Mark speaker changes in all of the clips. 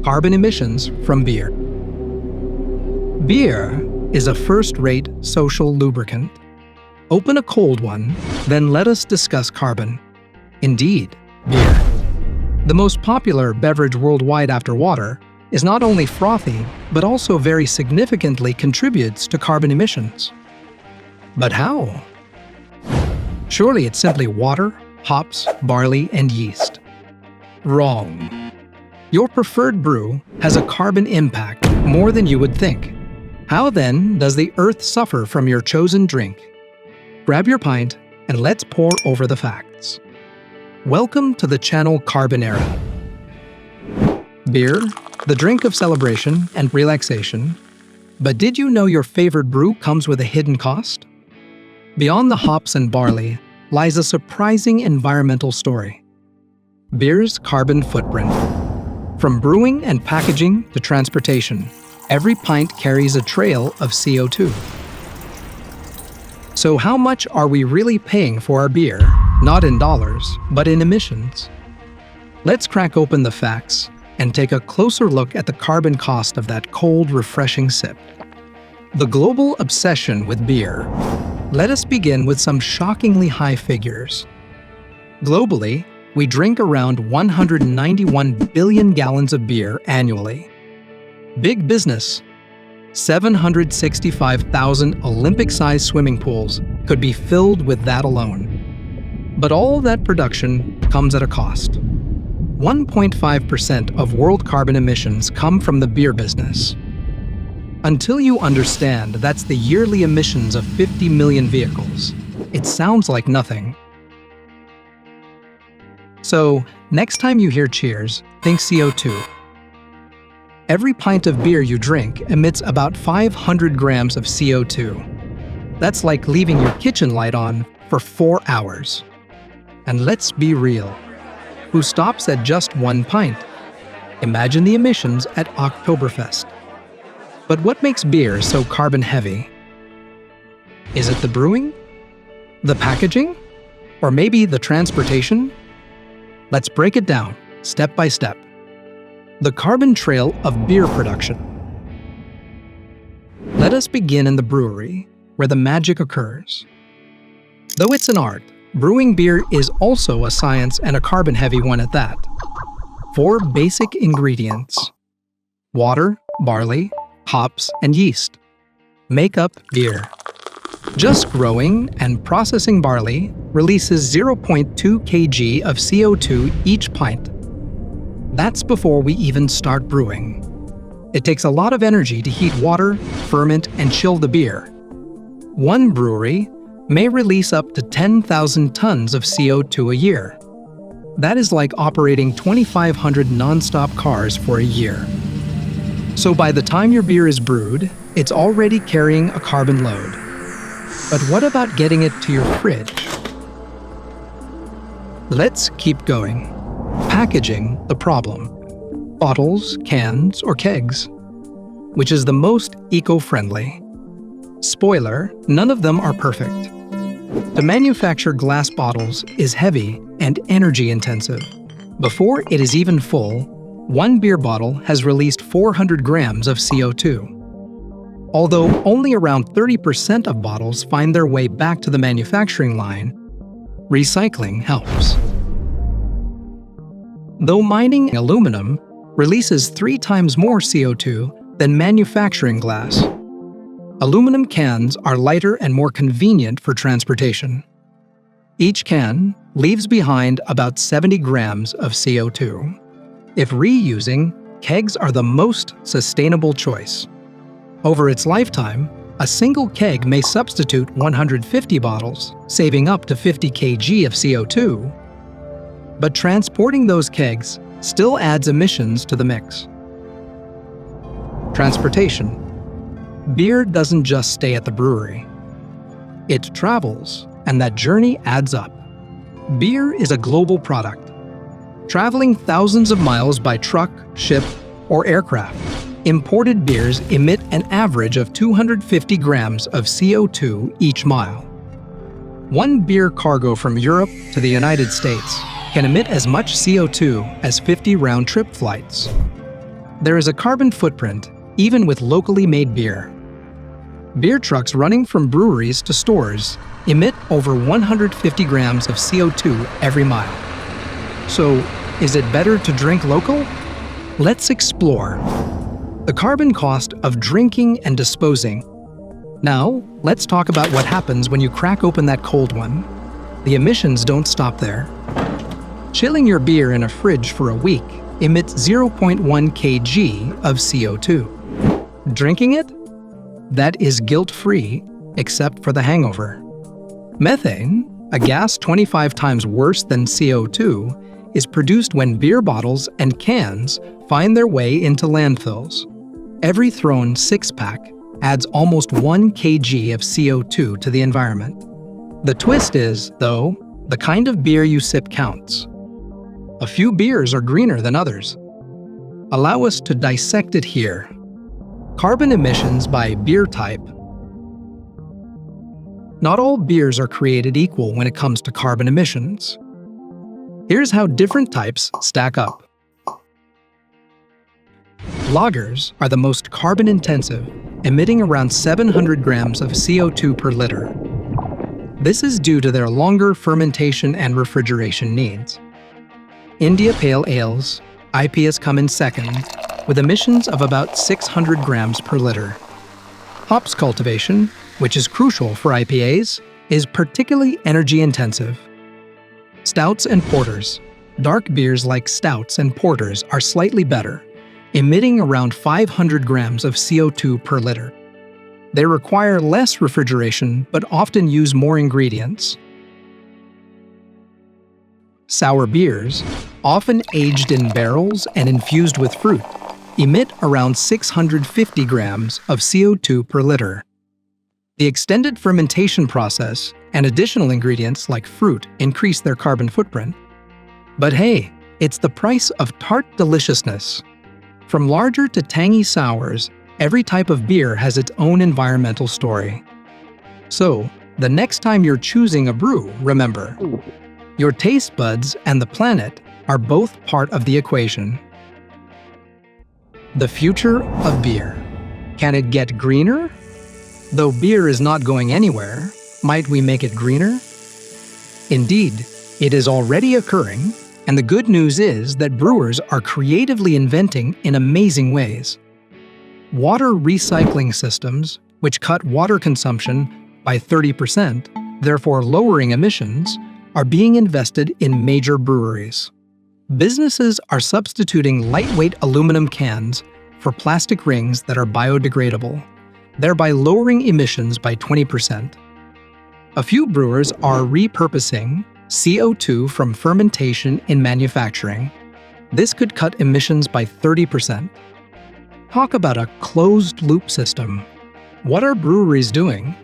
Speaker 1: carbon emissions from beer. Beer is a first-rate social lubricant. Open a cold one, then let us discuss carbon. Indeed, beer, the most popular beverage worldwide after water, is not only frothy, but also very significantly contributes to carbon emissions. But how? Surely it's simply water, hops, barley, and yeast. Wrong. Your preferred brew has a carbon impact more than you would think. How then does the earth suffer from your chosen drink? Grab your pint and let's pour over the facts. Welcome to the channel Carbon Era. Beer, the drink of celebration and relaxation. But did you know your favorite brew comes with a hidden cost? Beyond the hops and barley lies a surprising environmental story. Beer's carbon footprint. From brewing and packaging to transportation, every pint carries a trail of CO2. So how much are we really paying for our beer, not in dollars, but in emissions? Let's crack open the facts and take a closer look at the carbon cost of that cold, refreshing sip. The global obsession with beer. Let us begin with some shockingly high figures. Globally, we drink around 191 billion gallons of beer annually. Big business. 765,000 Olympic-sized swimming pools could be filled with that alone. But all that production comes at a cost. 1.5% of world carbon emissions come from the beer business. Until you understand that's the yearly emissions of 50 million vehicles, it sounds like nothing. So, next time you hear cheers, think CO2. Every pint of beer you drink emits about 500 grams of CO2. That's like leaving your kitchen light on for 4 hours. And let's be real. Who stops at just one pint? Imagine the emissions at Oktoberfest. But what makes beer so carbon heavy? Is it the brewing? The packaging? Or maybe the transportation? Let's break it down, step by step. The carbon trail of beer production. Let us begin in the brewery, where the magic occurs. Though it's an art, brewing beer is also a science and a carbon-heavy one at that. 4 basic ingredients: water, barley, hops, and yeast make up beer. Just growing and processing barley releases 0.2 kg of CO2 each pint. That's before we even start brewing. It takes a lot of energy to heat water, ferment, and chill the beer. One brewery may release up to 10,000 tons of CO2 a year. That is like operating 2,500 non-stop cars for a year. So by the time your beer is brewed, it's already carrying a carbon load. But what about getting it to your fridge? Let's keep going. Packaging the problem. Bottles, cans, or kegs. Which is the most eco-friendly? Spoiler, none of them are perfect. To manufacture glass bottles is heavy and energy-intensive. Before it is even full, one beer bottle has released 400 grams of CO2. Although only around 30% of bottles find their way back to the manufacturing line, recycling helps. Though mining aluminum releases 3 times more CO2 than manufacturing glass, aluminum cans are lighter and more convenient for transportation. Each can leaves behind about 70 grams of CO2. If reusing, kegs are the most sustainable choice. Over its lifetime, a single keg may substitute 150 bottles, saving up to 50 kg of CO2. But transporting those kegs still adds emissions to the mix. Transportation. Beer doesn't just stay at the brewery. It travels, and that journey adds up. Beer is a global product, traveling thousands of miles by truck, ship, or aircraft. Imported beers emit an average of 250 grams of CO2 each mile. One beer cargo from Europe to the United States can emit as much CO2 as 50 round-trip flights. There is a carbon footprint, even with locally made beer. Beer trucks running from breweries to stores emit over 150 grams of CO2 every mile. So, is it better to drink local? Let's explore the carbon cost of drinking and disposing. Now, let's talk about what happens when you crack open that cold one. The emissions don't stop there. Chilling your beer in a fridge for a week emits 0.1 kg of CO2. Drinking it? That is guilt-free, except for the hangover. Methane, a gas 25 times worse than CO2, is produced when beer bottles and cans find their way into landfills. Every thrown six-pack adds almost 1 kg of CO2 to the environment. The twist is, though, the kind of beer you sip counts. A few beers are greener than others. Allow us to dissect it here. Carbon emissions by beer type. Not all beers are created equal when it comes to carbon emissions. Here's how different types stack up. Lagers are the most carbon-intensive, emitting around 700 grams of CO2 per liter. This is due to their longer fermentation and refrigeration needs. India Pale Ales, IPAs come in second, with emissions of about 600 grams per liter. Hops cultivation, which is crucial for IPAs, is particularly energy-intensive. Stouts and porters. Dark beers like stouts and porters are slightly better, emitting around 500 grams of CO2 per liter. They require less refrigeration but often use more ingredients. Sour beers, often aged in barrels and infused with fruit, emit around 650 grams of CO2 per liter. The extended fermentation process and additional ingredients like fruit increase their carbon footprint. But hey, it's the price of tart deliciousness. From larger to tangy sours, every type of beer has its own environmental story. So, the next time you're choosing a brew, remember, your taste buds and the planet are both part of the equation. The future of beer. Can it get greener? Though beer is not going anywhere, might we make it greener? Indeed, it is already occurring, and the good news is that brewers are creatively inventing in amazing ways. Water recycling systems, which cut water consumption by 30%, therefore lowering emissions, are being invested in major breweries. Businesses are substituting lightweight aluminum cans for plastic rings that are biodegradable, thereby lowering emissions by 20%. A few brewers are repurposing CO2 from fermentation in manufacturing. This could cut emissions by 30%. Talk about a closed-loop system. What are breweries doing?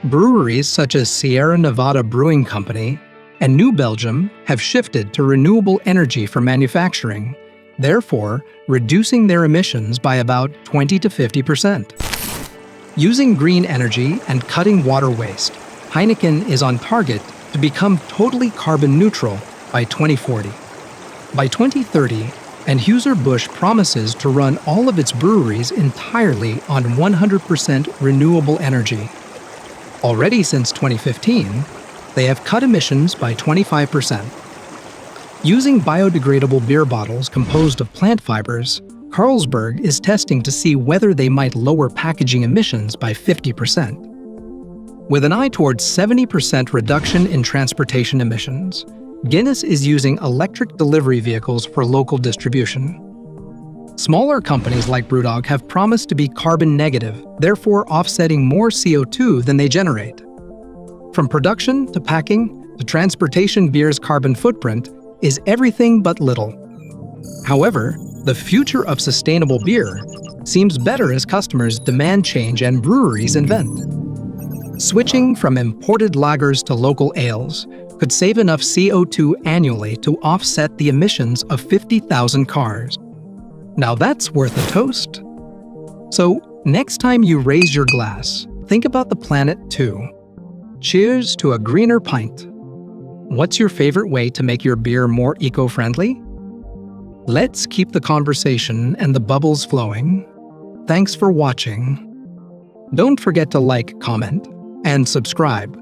Speaker 1: Breweries such as Sierra Nevada Brewing Company and New Belgium have shifted to renewable energy for manufacturing, therefore reducing their emissions by about 20 to 50%. Using green energy and cutting water waste, Heineken is on target to become totally carbon neutral by 2040. By 2030, Anheuser-Busch promises to run all of its breweries entirely on 100% renewable energy. Already since 2015, they have cut emissions by 25%. Using biodegradable beer bottles composed of plant fibers, Carlsberg is testing to see whether they might lower packaging emissions by 50%. With an eye towards 70% reduction in transportation emissions, Guinness is using electric delivery vehicles for local distribution. Smaller companies like BrewDog have promised to be carbon negative, therefore offsetting more CO2 than they generate. From production to packing to transportation, beer's carbon footprint is everything but little. However, the future of sustainable beer seems better as customers demand change and breweries invent. Switching from imported lagers to local ales could save enough CO2 annually to offset the emissions of 50,000 cars. Now that's worth a toast. So, next time you raise your glass, think about the planet too. Cheers to a greener pint. What's your favorite way to make your beer more eco-friendly? Let's keep the conversation and the bubbles flowing. Thanks for watching. Don't forget to like, comment, and subscribe.